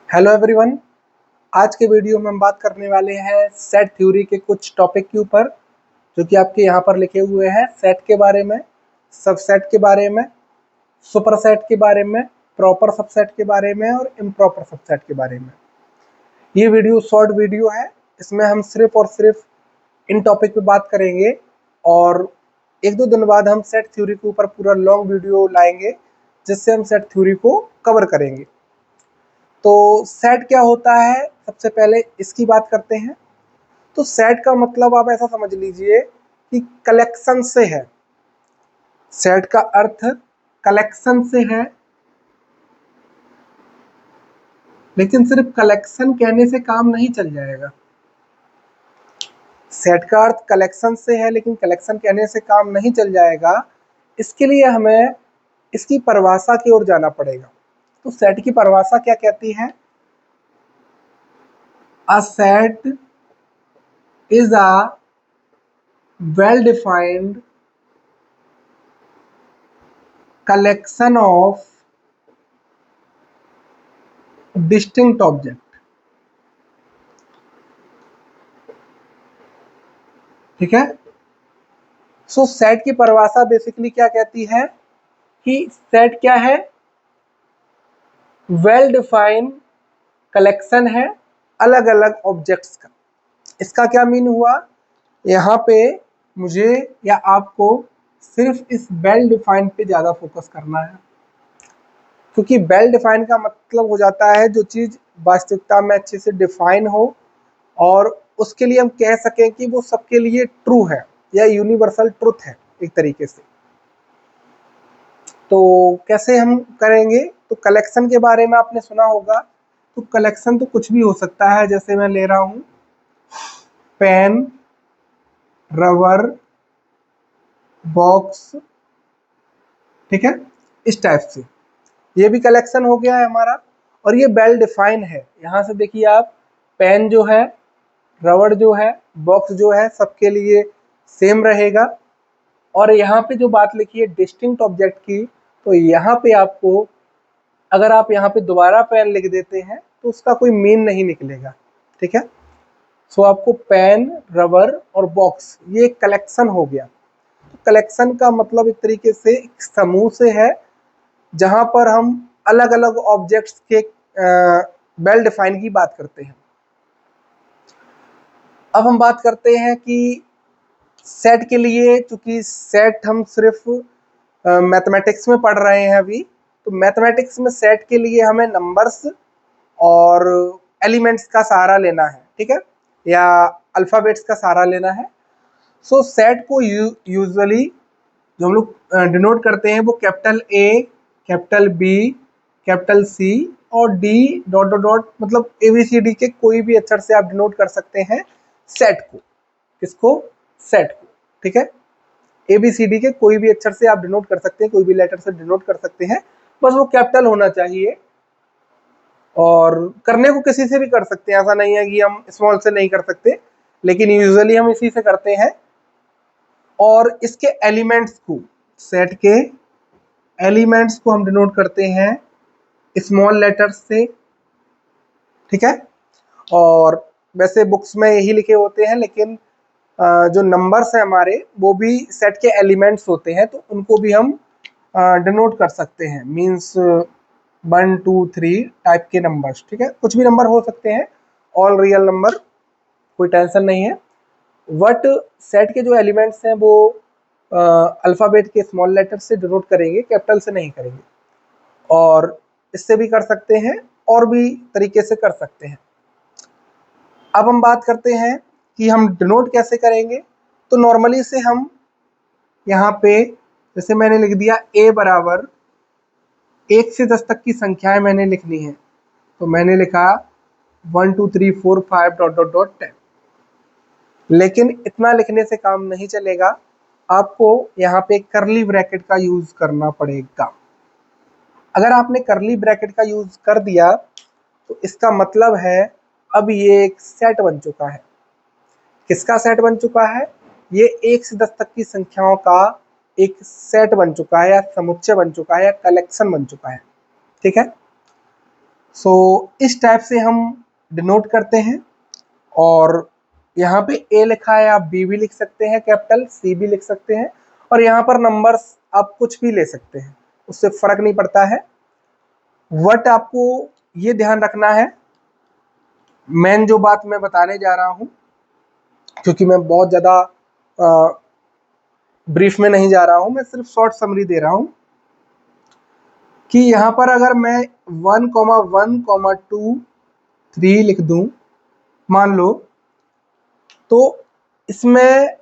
Hello everyone. आज के video में हम बात करने वाले हैं सेट थ्योरी के कुछ टॉपिक के ऊपर, जो कि आपके यहाँ पर लिखे हुए हैं। सेट के बारे में, सबसेट के बारे में, सुपरसेट के बारे में, प्रॉपर सबसेट के बारे में और इम्प्रॉपर सबसेट के बारे में। ये वीडियो शॉर्ट वीडियो है, इसमें हम सिर्फ और सिर्फ इन टॉपिक पे बात करेंगे और एक दो दिन बाद हम सेट थ्योरी के ऊपर पूरा लॉन्ग वीडियो लाएंगे, जिससे हम सेट थ्योरी को कवर करेंगे। तो सेट क्या होता है, सबसे पहले इसकी बात करते हैं। तो सेट का मतलब आप ऐसा समझ लीजिए कि कलेक्शन से है। सेट का अर्थ कलेक्शन से है, लेकिन सिर्फ कलेक्शन कहने से काम नहीं चल जाएगा। सेट का अर्थ कलेक्शन से है, लेकिन कलेक्शन कहने से काम नहीं चल जाएगा। इसके लिए हमें इसकी परिभाषा की ओर जाना पड़ेगा। तो सेट की परिभाषा क्या कहती है? A set is a well-defined collection of distinct objects। ठीक है। सो सेट की परिभाषा बेसिकली क्या कहती है कि सेट क्या है? वेल डिफाइंड कलेक्शन है अलग अलग ऑब्जेक्ट्स का। इसका क्या मीन हुआ? यहाँ पे मुझे या आपको सिर्फ इस वेल डिफाइंड पे ज़्यादा फोकस करना है, क्योंकि वेल डिफाइंड का मतलब हो जाता है जो चीज़ वास्तविकता में अच्छे से डिफाइन हो और उसके लिए हम कह सकें कि वो सबके लिए ट्रू है या यूनिवर्सल ट्रुथ है एक तरीके से। तो कैसे हम करेंगे? तो कलेक्शन के बारे में आपने सुना होगा। तो कलेक्शन तो कुछ भी हो सकता है, जैसे मैं ले रहा हूँ पेन, रबर, बॉक्स, ठीक है, इस टाइप से। ये भी कलेक्शन हो गया है हमारा और ये वेल डिफाइन है। यहाँ से देखिए आप, पेन जो है, रबर जो है, बॉक्स जो है, सबके लिए सेम रहेगा। और यहाँ पे जो बात लिखी है डिस्टिंक्ट ऑब्जेक्ट की, तो यहाँ पे आपको, अगर आप यहाँ पे दोबारा पेन लिख देते हैं तो उसका कोई मीन नहीं निकलेगा। ठीक है। सो आपको पेन, रबर और बॉक्स ये कलेक्शन हो गया। तो कलेक्शन का मतलब एक तरीके से एक समूह से है, जहाँ पर हम अलग अलग ऑब्जेक्ट्स के वेल डिफाइन की बात करते हैं। अब हम बात करते हैं कि सेट के लिए, चूंकि सेट हम सिर्फ मैथमेटिक्स में पढ़ रहे हैं अभी, तो मैथमेटिक्स में सेट के लिए हमें नंबर्स और एलिमेंट्स का सहारा लेना है, ठीक है, या अल्फ़ाबेट्स का सहारा लेना है। सो सेट को यूजुअली जो हम लोग डिनोट करते हैं वो capital A, capital B, capital C और डी डॉट डॉट डॉट, मतलब ABCD के कोई भी अक्षर से आप डिनोट कर सकते हैं सेट को। किसको? सेट को। ठीक है। ABCD के कोई भी अक्षर से आप डिनोट कर सकते हैं, कोई भी लेटर से डिनोट कर सकते हैं, बस वो कैपिटल होना चाहिए। और करने को किसी से भी कर सकते हैं, ऐसा नहीं है कि हम स्मॉल से नहीं कर सकते, लेकिन यूजुअली हम इसी से करते हैं। और इसके एलिमेंट्स को, सेट के एलिमेंट्स को हम डिनोट करते हैं स्मॉल लेटर्स से। ठीक है। और वैसे बुक्स में यही लिखे होते हैं, लेकिन जो नंबर्स हैं हमारे, वो भी सेट के एलिमेंट्स होते हैं, तो उनको भी हम डिनोट कर सकते हैं। मीन्स 1 2 3 टाइप के नंबर्स। ठीक है, कुछ भी नंबर हो सकते हैं, ऑल रियल नंबर, कोई टेंशन नहीं है। बट सेट के जो एलिमेंट्स हैं वो अल्फ़ाबेट के स्मॉल लेटर से डिनोट करेंगे, कैपिटल से नहीं करेंगे। और इससे भी कर सकते हैं और भी तरीके से कर सकते हैं। अब हम बात करते हैं कि हम डिनोट कैसे करेंगे। तो नॉर्मली से हम यहाँ पे, जैसे मैंने लिख दिया a बराबर 1 से 10 तक की संख्याएं मैंने लिखनी है, तो मैंने लिखा 1 2 3 4 5 डॉट डॉट डॉट 10। लेकिन इतना लिखने से काम नहीं चलेगा, आपको यहाँ पे करली ब्रैकेट का यूज करना पड़ेगा। अगर आपने करली ब्रैकेट का यूज कर दिया तो इसका मतलब है अब ये एक सेट बन चुका है। किसका सेट बन चुका है? ये 1 से 10 तक की संख्याओं का एक सेट बन चुका है, या समुच्चय बन चुका है, या कलेक्शन बन चुका है। ठीक है। सो इस टाइप से हम डिनोट करते हैं। और यहाँ पे ए लिखा है, आप बी भी लिख सकते हैं, कैपिटल सी भी लिख सकते हैं, और यहाँ पर नंबर्स आप कुछ भी ले सकते हैं, उससे फर्क नहीं पड़ता है। वट आपको ये ध्यान रखना है, मेन जो बात मैं बताने जा रहा हूँ, क्योंकि मैं बहुत ज़्यादा ब्रीफ में नहीं जा रहा हूँ, मैं सिर्फ शॉर्ट समरी दे रहा हूँ कि यहाँ पर अगर मैं 1,1,2,3 लिख दूँ मान लो, तो इसमें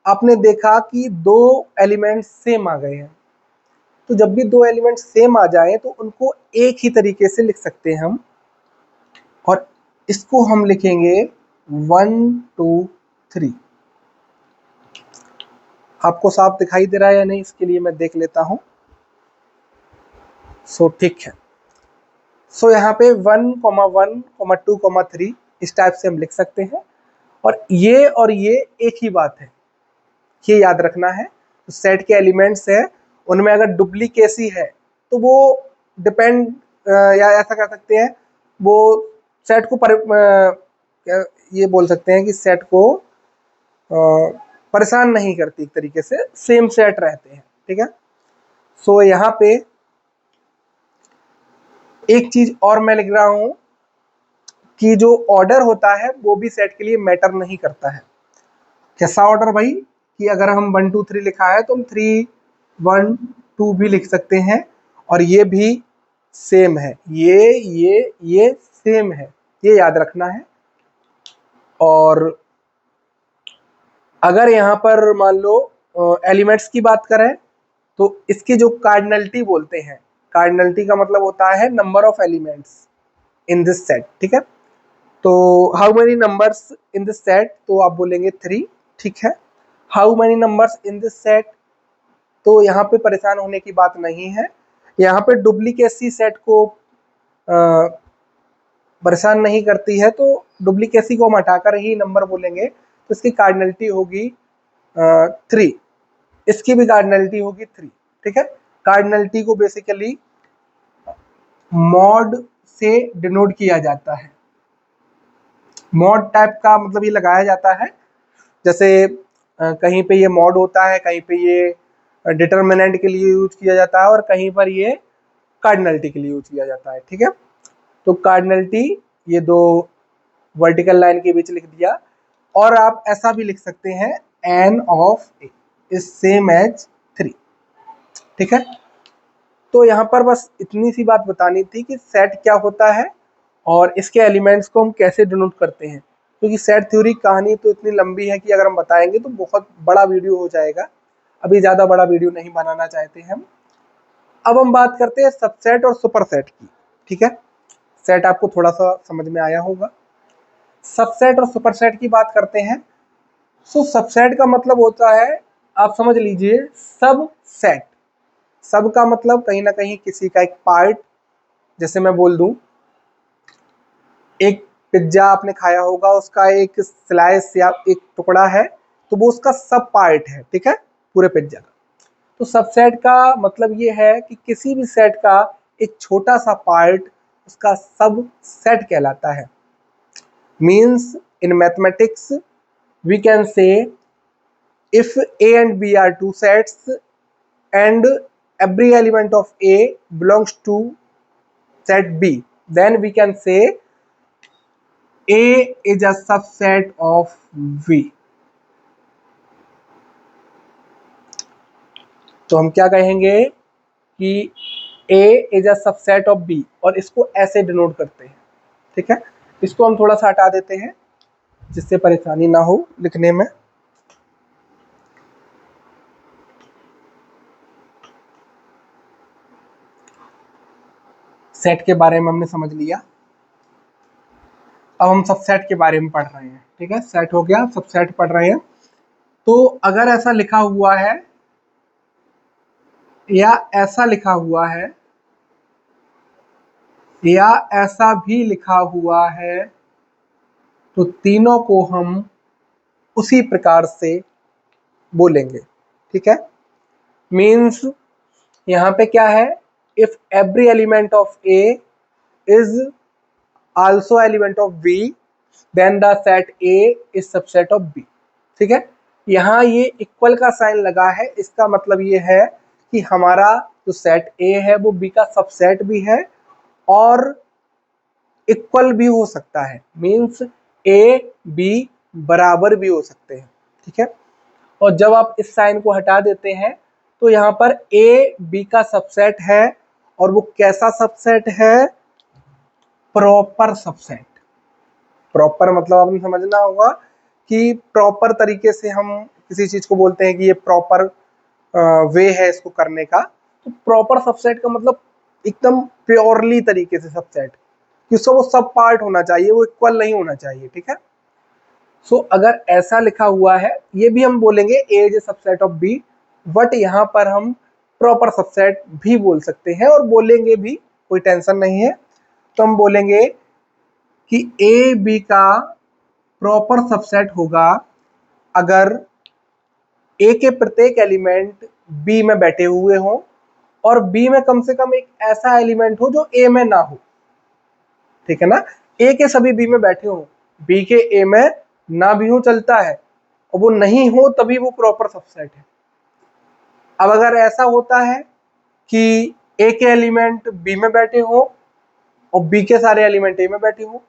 आपने देखा कि दो एलिमेंट्स सेम आ गए हैं। तो जब भी दो एलिमेंट्स सेम आ जाएं तो उनको एक ही तरीके से लिख सकते हैं हम, और इसको हम लिखेंगे 1 2 3। आपको साफ दिखाई दे रहा है या नहीं, इसके लिए मैं देख लेता हूं। सो ठीक है। सो यहाँ पे 1,1,2,3 इस टाइप से हम लिख सकते हैं, और ये एक ही बात है, ये याद रखना है। तो सेट के एलिमेंट्स है, उनमें अगर डुप्लीकेसी है तो वो डिपेंड या ऐसा कह सकते हैं, वो सेट को ये बोल सकते हैं कि सेट को परेशान नहीं करती, एक तरीके से सेम सेट रहते हैं। ठीक है। सो यहाँ पे एक चीज और मैं लिख रहा हूं कि जो ऑर्डर होता है वो भी सेट के लिए मैटर नहीं करता है। कैसा ऑर्डर भाई, कि अगर हम 1 2 3 लिखा है तो हम 3 1 2 भी लिख सकते हैं, और ये भी सेम है, ये सेम है, ये याद रखना है। और अगर यहाँ पर मान लो एलिमेंट्स की बात करें तो इसकी जो कार्डिनलिटी बोलते हैं, कार्डिनलिटी का मतलब होता है number of elements in this set. ठीक है। तो how many numbers in this set, तो आप बोलेंगे 3। ठीक है। How many numbers in this set, तो यहाँ पे परेशान होने की बात नहीं है। यहाँ पे डुप्लीकेसी सेट को परेशान नहीं करती है, तो डुप्लीकेसी को हम हटाकर ही नंबर बोलेंगे, तो इसकी कार्डिनलिटी होगी 3, इसकी भी कार्डिनलिटी होगी 3। ठीक है। कार्डिनलिटी को बेसिकली मॉड से डिनोट किया जाता है। मॉड टाइप का मतलब ये लगाया जाता है, जैसे कहीं पे ये मॉड होता है, कहीं पे ये डिटर्मिनेंट के लिए यूज किया जाता है, और कहीं पर ये कार्डिनलिटी के लिए यूज किया जाता है। ठीक है। तो कार्डिनलिटी ये दो वर्टिकल लाइन के बीच लिख दिया, और आप ऐसा भी लिख सकते हैं n of a is same as 3। ठीक है। तो यहाँ पर बस इतनी सी बात बतानी थी कि सेट क्या होता है और इसके एलिमेंट्स को हम कैसे डिनोट करते हैं, क्योंकि सेट थ्योरी कहानी तो इतनी लंबी है कि अगर हम बताएंगे तो बहुत बड़ा वीडियो हो जाएगा। अभी ज़्यादा बड़ा वीडियो नहीं बनाना चाहते हैं हम। अब हम बात करते हैं सबसेट और सुपरसेट की। ठीक है। सेट आपको थोड़ा सा समझ में आया होगा, सबसेट और सुपरसेट की बात करते हैं। सो सबसेट का मतलब होता है, आप समझ लीजिए, सब सेट। सब का मतलब कहीं ना कहीं किसी का एक पार्ट, जैसे मैं बोल दूं एक पिज्जा आपने खाया होगा, उसका एक स्लाइस या एक टुकड़ा है, तो वो उसका सब पार्ट है। ठीक है, पूरे पिज्जा का। तो सबसेट का मतलब ये है कि किसी भी सेट का एक छोटा सा पार्ट उसका सब सेट कहलाता है। Means in mathematics we can say if A and B are two sets and every element of A belongs to set B, then we can say A is a subset of V। तो हम क्या कहेंगे कि A is a subset of B, और इसको ऐसे denote करते हैं। ठीक है। इसको हम थोड़ा सा हटा देते हैं जिससे परेशानी ना हो लिखने में। सेट के बारे में हमने समझ लिया, अब हम सबसेट के बारे में पढ़ रहे हैं। ठीक है, सेट हो गया, सबसेट पढ़ रहे हैं। तो अगर ऐसा लिखा हुआ है या ऐसा लिखा हुआ है या ऐसा भी लिखा हुआ है, तो तीनों को हम उसी प्रकार से बोलेंगे। ठीक है। मीन्स यहाँ पे क्या है, if every element of A is also element of B, then the set A is subset of B। ठीक है, यहाँ ये इक्वल का साइन लगा है, इसका मतलब ये है कि हमारा जो सेट A है वो B का सबसेट भी है और इक्वल भी हो सकता है, मीन्स A B बराबर भी हो सकते हैं। ठीक है, और जब आप इस साइन को हटा देते हैं तो यहाँ पर A B का सबसेट है, और वो कैसा सबसेट है? Proper subset. प्रॉपर मतलब आपने समझना होगा कि प्रॉपर तरीके से हम किसी चीज को बोलते हैं कि ये प्रॉपर वे है इसको करने का। तो प्रॉपर सबसेट का मतलब एकदम प्योरली तरीके से सबसेट, कि उसका वो सब पार्ट होना चाहिए, वो इक्वल नहीं होना चाहिए। ठीक है, सो अगर ऐसा लिखा हुआ है, ये भी हम बोलेंगे A is subset of B, but यहाँ पर हम प्रॉपर सबसेट भी बोल सकते हैं और बोलेंगे भी, कोई टेंशन नहीं है। तो हम बोलेंगे कि ए बी का प्रॉपर सबसेट होगा अगर ए के प्रत्येक एलिमेंट बी में बैठे हुए हों और बी में कम से कम एक ऐसा एलिमेंट हो जो ए में ना हो। ठीक है ना, ए के सभी बी में बैठे हों, बी के ए में ना भी हो चलता है, और वो नहीं हो तभी वो प्रॉपर सबसेट है। अब अगर ऐसा होता है कि ए के एलिमेंट बी में बैठे हो और बी के सारे एलिमेंट ए में बैठे हो,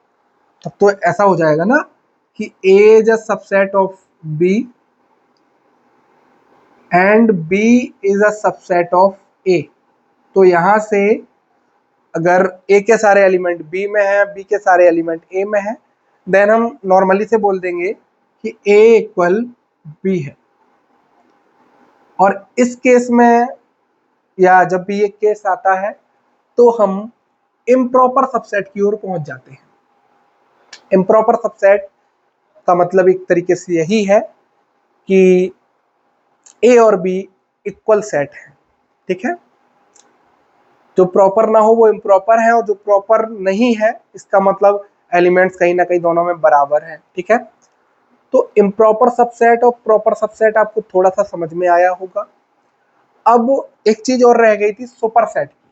तब तो ऐसा हो जाएगा ना कि A is a subset of B and B is a subset of A. तो यहां से अगर ए के सारे एलिमेंट बी में है, बी के सारे एलिमेंट ए में है, देन हम नॉर्मली से बोल देंगे कि ए इक्वल बी है। और इस केस में, या जब भी ये केस आता है, तो हम इम्प्रॉपर सबसेट की ओर पहुंच जाते हैं। इम्प्रॉपर सबसेट का मतलब एक तरीके से यही है कि ए और बी इक्वल सेट है। ठीक है, जो प्रॉपर ना हो वो इम्प्रॉपर है, और जो प्रॉपर नहीं है इसका मतलब एलिमेंट्स कहीं ना कहीं दोनों में बराबर है। ठीक है, तो इम्प्रॉपर सबसेट और प्रॉपर सबसेट आपको थोड़ा सा समझ में आया होगा। अब एक चीज और रह गई थी, सुपर सेट की।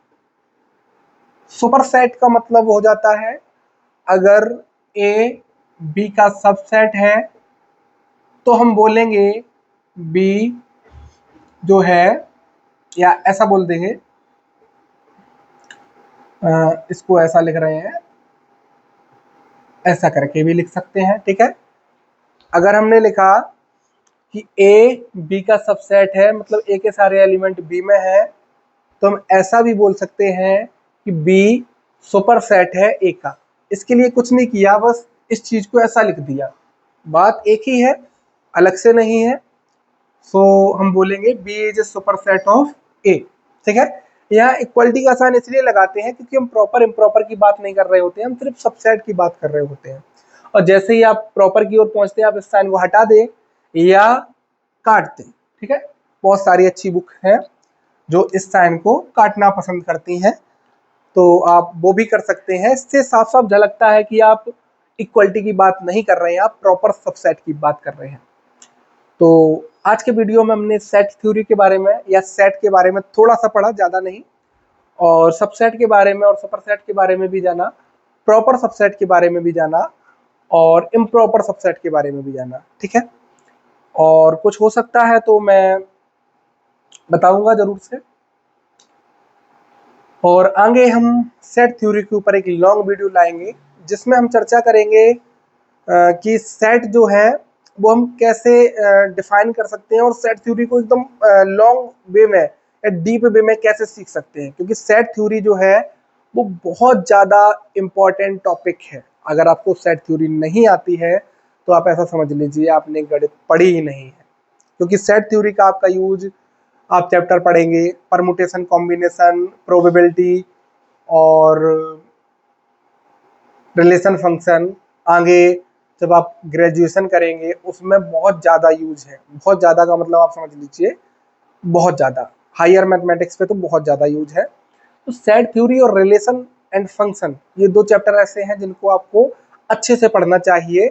सुपर सेट का मतलब हो जाता है अगर ए बी का सबसेट है तो हम बोलेंगे बी जो है, या ऐसा बोल देंगे, इसको ऐसा लिख रहे हैं, ऐसा करके भी लिख सकते हैं। ठीक है, अगर हमने लिखा कि ए बी का सबसेट है, मतलब ए के सारे एलिमेंट बी में है, तो हम ऐसा भी बोल सकते हैं कि बी सुपर सेट है ए का। इसके लिए कुछ नहीं किया, बस इस चीज को ऐसा लिख दिया, बात एक ही है, अलग से नहीं है। सो हम बोलेंगे B is a superset of A. ठीक है, यहाँ इक्वलिटी का साइन इसलिए लगाते हैं क्योंकि हम प्रॉपर इम्प्रॉपर की बात नहीं कर रहे होते हैं, हम सिर्फ सबसेट की बात कर रहे होते हैं। और जैसे ही आप प्रॉपर की ओर पहुंचते हैं, आप इस साइन को हटा दें या काट दें। ठीक है, बहुत सारी अच्छी बुक हैं जो इस साइन को काटना पसंद करती हैं, तो आप वो भी कर सकते हैं। इससे साफ साफ झलकता है कि आप इक्वलिटी की बात नहीं कर रहे हैं, आप प्रॉपर सबसेट की बात कर रहे हैं। तो आज के वीडियो में हमने सेट थ्योरी के बारे में या सेट के बारे में थोड़ा सा पढ़ा, ज़्यादा नहीं, और सबसेट के बारे में और सुपरसेट के बारे में भी जाना, प्रॉपर सबसेट के बारे में भी जाना, और इम्प्रॉपर सबसेट के बारे में भी जाना। ठीक है, और कुछ हो सकता है तो मैं बताऊंगा जरूर से। और आगे हम सेट थ्योरी के ऊपर एक लॉन्ग वीडियो लाएंगे जिसमें हम चर्चा करेंगे कि सेट जो है वो हम कैसे डिफाइन कर सकते हैं, और सेट थ्योरी को एकदम लॉन्ग वे में या डीप वे में कैसे सीख सकते हैं, क्योंकि सेट थ्योरी जो है वो बहुत ज़्यादा इम्पॉर्टेंट टॉपिक है। अगर आपको सेट थ्योरी नहीं आती है तो आप ऐसा समझ लीजिए आपने गणित पढ़ी ही नहीं है, क्योंकि सेट थ्योरी का आपका यूज आप चैप्टर पढ़ेंगे परमुटेशन, कॉम्बिनेशन, प्रोबेबिलिटी और रिलेशन फंक्शन। आगे जब आप ग्रेजुएशन करेंगे उसमें बहुत ज़्यादा यूज है, बहुत ज़्यादा का मतलब आप समझ लीजिए बहुत ज़्यादा, हायर मैथमेटिक्स पे तो बहुत ज़्यादा यूज है। तो सेट थ्योरी और रिलेशन एंड फंक्शन, ये दो चैप्टर ऐसे हैं जिनको आपको अच्छे से पढ़ना चाहिए